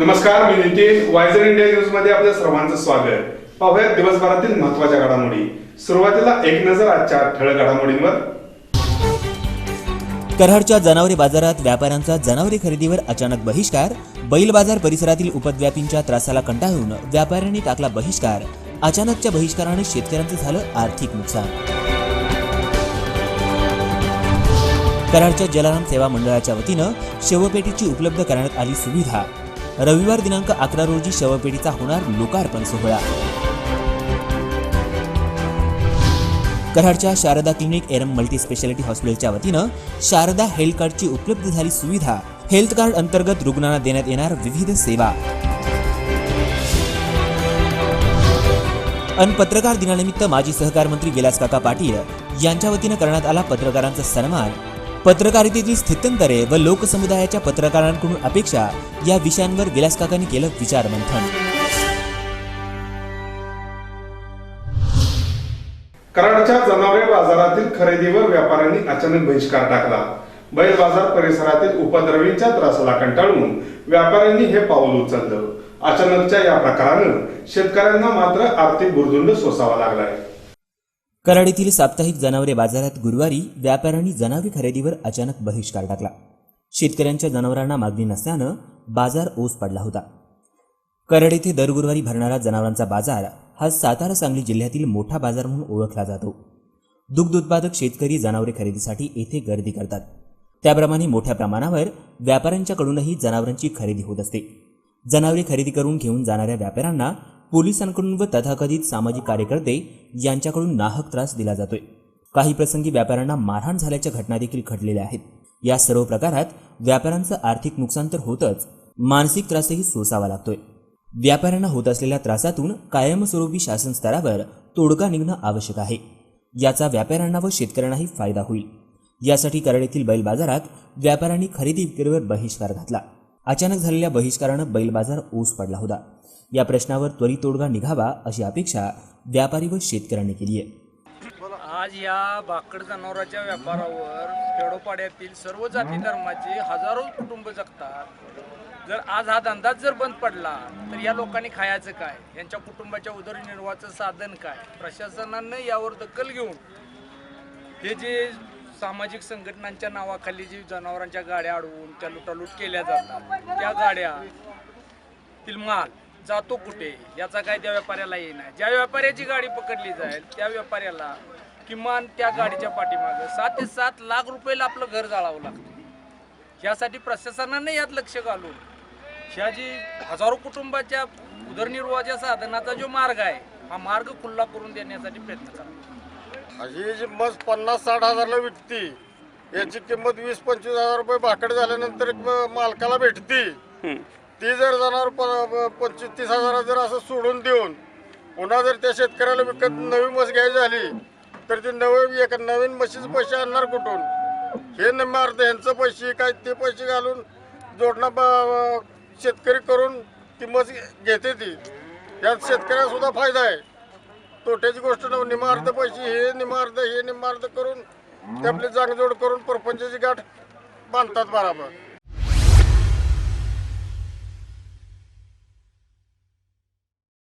नमस्कार, मी Nitin. वायझर India news मध्ये आपल्या सर्वांचं स्वागत. पाहूया दिवसभरातील महत्त्वाच्या घडामोडी. सुरुवातीला एक नजर आजच्या ठळक घडामोडींवर. कराडच्या जनावरे बाजारात व्यापाऱ्यांचा जनावरे खरेदीवर अचानक बहिष्कार. बैल बाजार परिसरातील उपद्व्यापींच्या त्रासाला कंटाळून व्यापाऱ्यांनी टाकला बहिष्कार. अचानकच्या बहिष्काराने शेतकऱ्यांचं झालं आर्थिक नुकसान. कराडच्या जलाराम सेवा मंडळाच्या वतीनं शवपेटीची उपलब्ध करण्यात आली सुविधा. रविवार दिनांक 11 रोजी शवपेटीचा होणार लोकार्पण सोहळा. कराडच्या शारदा क्लिनिक एरम मल्टी स्पेशालिटी हॉस्पिटलच्या वतीनं शारदा हेल्थ कार्डची उपलब्ध झाली सुविधा. हेल्थ कार्ड अंतर्गत रुग्णांना देण्यात येणार विविध सेवा. अन पत्रकार दिनानिमित्त माजी सहकार मंत्री विलास काका पाटील यांच्या वतीनं करण्यात आला पत्रकारांचा सन्मान. पत्रकारितेतील स्थित्यंतरे व लोकसमुदायाच्या पत्रकारांकडून अपेक्षा या विषयांवर विलास काकांनी केलं विचारमंथन. कराडच्या जनावरे बाजारातील खरेदीवर व्यापाऱ्यांनी अचानक बहिष्कार टाकला. बैल बाजार परिसरातील उपद्रवींच्या त्रासाला कंटाळून व्यापाऱ्यांनी हे पाऊल उचललं. अचानकच्या या प्रकारानं शेतकऱ्यांना मात्र आर्थिक भुर्दंड सोसावा लागलाय. कराड येथील साप्ताहिक जनावरे बाजारात गुरुवारी व्यापाऱ्यांनी जनावरे खरेदीवर अचानक बहिष्कार टाकला. शेतकऱ्यांच्या जनावरांना मागणी नसल्यानं बाजार ओस पडला होता. कराड येथे दर गुरुवारी भरणारा जनावरांचा बाजार हा सातारा सांगली जिल्ह्यातील मोठा बाजार म्हणून ओळखला जातो. दुग्ध उत्पादक शेतकरी जनावरे खरेदीसाठी येथे गर्दी करतात. त्याप्रमाणे मोठ्या प्रमाणावर व्यापाऱ्यांच्याकडूनही जनावरांची खरेदी होत असते. जनावरे खरेदी करून घेऊन जाणाऱ्या व्यापाऱ्यांना पोलिसांकडून व तथाकथित सामाजिक कार्यकर्ते यांच्याकडून नाहक त्रास दिला जातोय. काही प्रसंगी व्यापाऱ्यांना मारहाण झाल्याच्या घटना देखील घडलेल्या आहेत. या सर्व प्रकारात व्यापाऱ्यांचं आर्थिक नुकसान तर होतच, मानसिक त्रासही सोसावा लागतोय. व्यापाऱ्यांना होत असलेल्या त्रासातून कायमस्वरूपी शासन स्तरावर तोडगा निघणं आवश्यक आहे. याचा व्यापाऱ्यांना व शेतकऱ्यांनाही फायदा होईल. यासाठी कराड येथील बैल बाजारात व्यापाऱ्यांनी खरेदी विक्रीवर बहिष्कार घातला. अचानक झालेल्या बहिष्कारानं बैल बाजार ओस पडला होता. या प्रश्नावर त्वरित तोडगा निघावा अशी अपेक्षा व्यापारी व शेतकऱ्यांनी केली आहे. आज या भाकड जनावरांच्या व्यापारावर खेडोपाड्यातील सर्व जाती धर्माचे हजारो कुटुंब जगतात. जर आज हा धंदाच जर बंद पडला तर या लोकांनी खायचं काय? यांच्या कुटुंबाच्या उदरनिर्वाहाचं साधन काय? प्रशासनानं यावर दखल घेऊन हे जे सामाजिक संघटनांच्या नावाखाली जी जनावरांच्या गाड्या अडवून त्या लुटालूट केल्या जातात, त्या गाड्यातील माल जातो कुठे याचा काय त्या व्यापाऱ्याला येणार. ज्या व्यापाऱ्याची गाडी पकडली जाईल त्या व्यापाऱ्याला किमान त्या गाडीच्या पाठीमागे 7 ते 7 लाख रुपयाला आपलं घर जाळावं लागतं. यासाठी प्रशासनाने यात लक्ष घालून ह्या जी हजारो कुटुंबाच्या उदरनिर्वाहाच्या साधनाचा जो मार्ग आहे हा मार्ग खुल्ला करून देण्यासाठी प्रयत्न करा. अशी जी मज 50-60 हजारला विकती, याची किंमत 20-25 हजार रुपये भाकड झाल्यानंतर मालकाला भेटती. ती जर जाणार 25-30 हजार जर असं सोडून देऊन पुन्हा जर त्या शेतकऱ्याला विकत नवी म्हस घ्यायची झाली तर ती नवीन म्हशीचे पैसे आणणार कुठून? हे निम्मे अर्ध ह्यांचं पैसे काय ते पैसे घालून जोडणं शेतकरी करून ती म्हस घेते. ती यात शेतकऱ्याला सुद्धा फायदा आहे. तोट्याची गोष्ट नव्हे. निम्मार्ध पैसे हे निम्मार्ध करून ते आपली जांगजोड करून परपंचाची गाठ बांधतात बराबर.